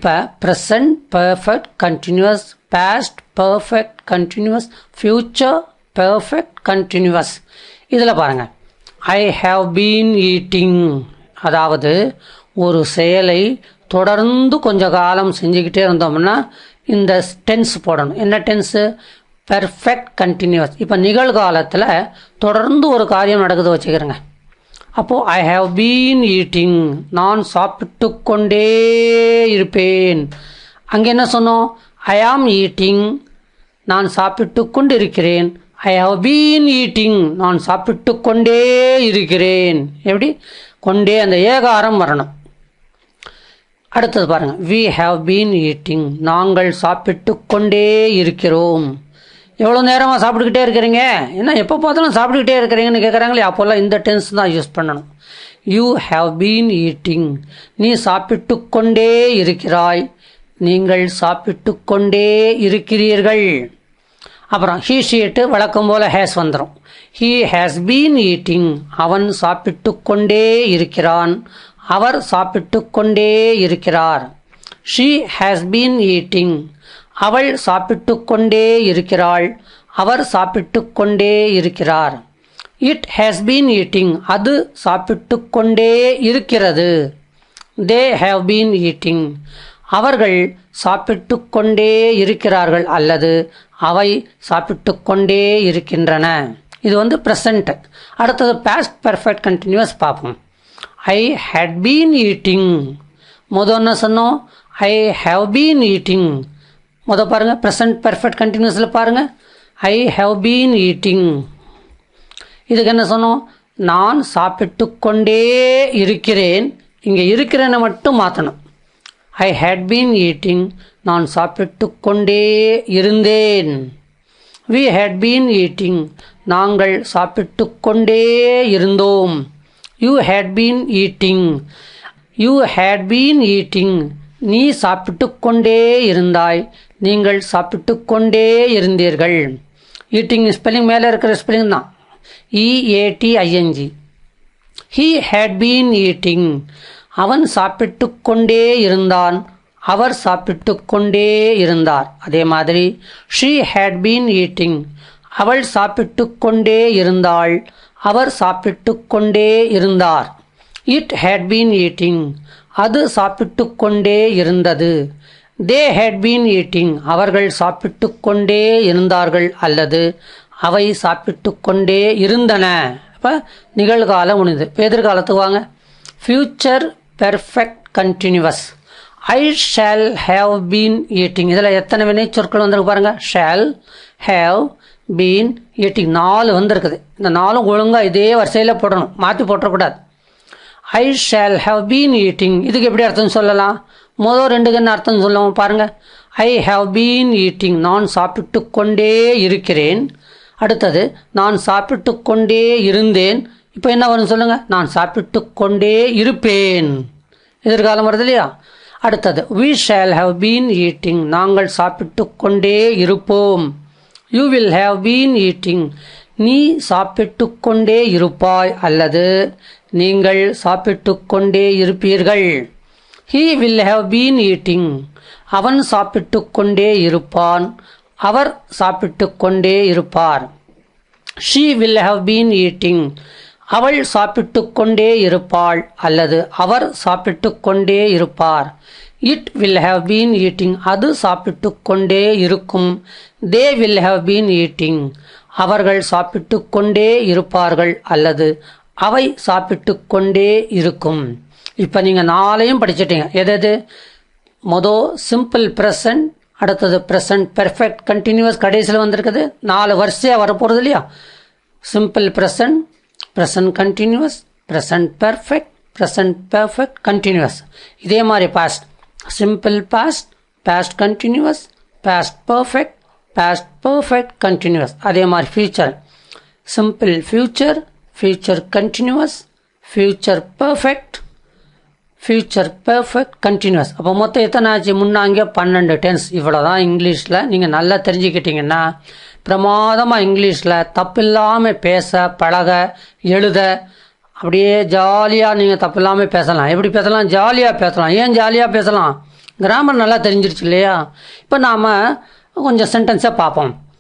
இப்போ present perfect continuous, past perfect continuous, future perfect continuous. இதில் பாருங்கள், ஐ ஹாவ் பீன் ஈட்டிங், அதாவது ஒரு செயலை தொடர்ந்து கொஞ்ச காலம் செஞ்சுக்கிட்டே இருந்தோம்னா இந்த டென்ஸ் போடணும். என்ன டென்ஸு? Perfect continuous. இப்போ நிகழ்காலத்தில் தொடர்ந்து ஒரு காரியம் நடக்குது வச்சுக்கிறேங்க. அப்போது ஐ ஹாவ் பீன் ஈட்டிங், நான் சாப்பிட்டு கொண்டே இருப்பேன். அங்கே என்ன சொன்னோம்? ஐ ஆம் ஈட்டிங், நான் சாப்பிட்டு கொண்டு இருக்கிறேன். ஐ ஹாவ் பீன் ஈட்டிங், நான் சாப்பிட்டு கொண்டே இருக்கிறேன். எப்படி? கொண்டே, அந்த ஏகாரம் வரணும். அடுத்தது பாருங்கள், வி ஹாவ் பீன் ஈட்டிங், நாங்கள் சாப்பிட்டு கொண்டே இருக்கிறோம். எவ்வளோ நேரமாக சாப்பிட்டுக்கிட்டே இருக்கிறீங்க? ஏன்னா எப்போ பார்த்தாலும் சாப்பிட்டுக்கிட்டே இருக்கிறீங்கன்னு கேட்குறாங்களே, அப்போல்லாம் இந்த டென்ஸ் தான் யூஸ் பண்ணணும். யூ ஹாவ் பீன் ஈட்டிங், நீ சாப்பிட்டு கொண்டே இருக்கிறாய், நீங்கள் சாப்பிட்டு கொண்டே இருக்கிறீர்கள். அப்புறம் ஹீ ஷீட்டு வழக்கம் போல் ஹேஸ் வந்துடும். ஹீ ஹேஸ் பீன் ஈட்டிங், அவன் சாப்பிட்டு கொண்டே இருக்கிறான், அவர் சாப்பிட்டு கொண்டே இருக்கிறார். ஷீ ஹேஸ் பீன் ஈட்டிங், அவள் சாப்பிட்டு கொண்டே இருக்கிறாள், அவர் சாப்பிட்டு கொண்டே இருக்கிறார். இட் ஹேஸ் பீன் ஈட்டிங், அது சாப்பிட்டு கொண்டே இருக்கிறது. தே ஹேவ் பீன் ஈட்டிங், அவர்கள் சாப்பிட்டு கொண்டே இருக்கிறார்கள் அல்லது அவை சாப்பிட்டு கொண்டே இருக்கின்றன. இது வந்து ப்ரெசண்ட். அடுத்தது பாஸ்ட் பர்ஃபெக்ட் கண்டினியூஸ் பார்ப்போம். ஐ ஹேட் பீன் ஈட்டிங், என்ன சொன்னோம்? I have been eating. பாருங்கள், ப்ரெசன்ட் பர்ஃபெக்ட் கண்டினியூஸில் பாருங்கள், ஐ ஹாவ் பீன் ஈட்டிங். இதுக்கு என்ன சொன்னோம்? நான் சாப்பிட்டு கொண்டே இருக்கிறேன். இங்கே இருக்கிறேன்னு மட்டும் மாற்றணும். ஐ ஹேட் பீன் ஈட்டிங், நான் சாப்பிட்டு கொண்டே இருந்தேன். வி ஹேட் பீன் ஈட்டிங், நாங்கள் சாப்பிட்டு கொண்டே இருந்தோம். You had been eating, you had been eating, நீ சாப்பிட்டு கொண்டே இருந்தாய், நீங்கள் சாப்பிட்டு கொண்டே இருந்தீர்கள். ஈட்டிங் ஸ்பெல்லிங் மேலே இருக்கிற ஸ்பெல்லிங் தான், EATING. He had been eating, அவன் சாப்பிட்டு கொண்டே இருந்தான், அவர் சாப்பிட்டு கொண்டே இருந்தார். அதே மாதிரி ஷீ ஹேட் பீன் ஈட்டிங், அவள் சாப்பிட்டு கொண்டே இருந்தாள், அவர் சாப்பிட்டு கொண்டே இருந்தார். இட் ஹேட் பீன் ஈட்டிங், அது சாப்பிட்டு கொண்டே இருந்தது. தே ஹேட் பீன் ஈட்டிங், அவர்கள் சாப்பிட்டு கொண்டே இருந்தார்கள் அல்லது அவை சாப்பிட்டு கொண்டே இருந்தன. இப்போ நிகழ்காலம் முடிந்தது. இப்போ எதிர்காலத்துக்கு வாங்க. Future perfect continuous. I shall have been eating. இதில் எத்தனை வினை சொற்கள் வந்திருக்கு பாருங்கள். ஷால், ஹேவ், பீன், ஈட்டிங் 4 வந்திருக்குது. இந்த 4 ஒழுங்காக இதே வரிசையில் போடணும், மாற்றி போட்டக்கூடாது. I shall have been eating, இதுக்கு எப்படி அர்த்தம் சொல்லலாம்? முதல் 2க்கு என்ன அர்த்தம் சொல்லுவோம் பாருங்கள். ஐ ஹாவ் பீன் ஈட்டிங், நான் சாப்பிட்டு கொண்டே இருக்கிறேன். அடுத்தது நான் சாப்பிட்டு கொண்டே இருந்தேன். இப்போ என்ன வரும் சொல்லுங்கள்? நான் சாப்பிட்டு கொண்டே இருப்பேன். எதிர்காலம் வருது இல்லையா? அடுத்தது we shall have been eating, நாங்கள் சாப்பிட்டு கொண்டே இருப்போம். you will have been eating, நீ சாப்பிட்டு கொண்டே இருப்பாய் அல்லது நீங்கள் சாப்பிட்டு கொண்டே இருப்பீர்கள். he will have been eating, அவன் சாப்பிட்டு கொண்டே இருப்பான், அவர் சாப்பிட்டு கொண்டே இருப்பார். she will have been eating, அவள் சாப்பிட்டு கொண்டே இருப்பாள் அல்லது அவர் சாப்பிட்டு கொண்டே இருப்பார். it will have been eating, அது சாப்பிட்டு கொண்டே இருக்கும். they will have been eating, அவர்கள் சாப்பிட்டு கொண்டே இருப்பார்கள் அல்லது அவை சாப்பிட்டு கொண்டே இருக்கும். இப்போ நீங்கள் 4ஐயும் படிச்சிட்டீங்க. எது? மொதல் சிம்பிள் ப்ரெசன்ட், அடுத்தது ப்ரெசன்ட் பெர்ஃபெக்ட் கண்டினியூஸ், கடைசியில் வந்திருக்குது. 4 வரிசையாக வரப்போகிறது இல்லையா? Simple present, present continuous, present perfect, present perfect continuous. இதே மாதிரி past, simple past, past continuous, past perfect, past perfect continuous. அதே மாதிரி future, simple future, future continuous, future perfect, future perfect continuous. அப்போ மொத்தம் எத்தனை ஆச்சு? முன்னாங்க 12 டென்ஸ். இவ்வளோ தான் இங்கிலீஷில். நீங்கள் நல்லா தெரிஞ்சுக்கிட்டீங்கன்னா பிரமாதமாக இங்கிலீஷில் தப்பில்லாமல் பேச, பழக, எழுத, அப்படியே ஜாலியாக நீங்கள் தப்பில்லாமல் பேசலாம். எப்படி பேசலாம்? ஜாலியாக பேசலாம். ஏன் ஜாலியாக பேசலாம்? கிராமர் நல்லா தெரிஞ்சிருச்சு இல்லையா? இப்போ நாம் கொஞ்சம் சென்டென்ஸை பார்ப்போம்.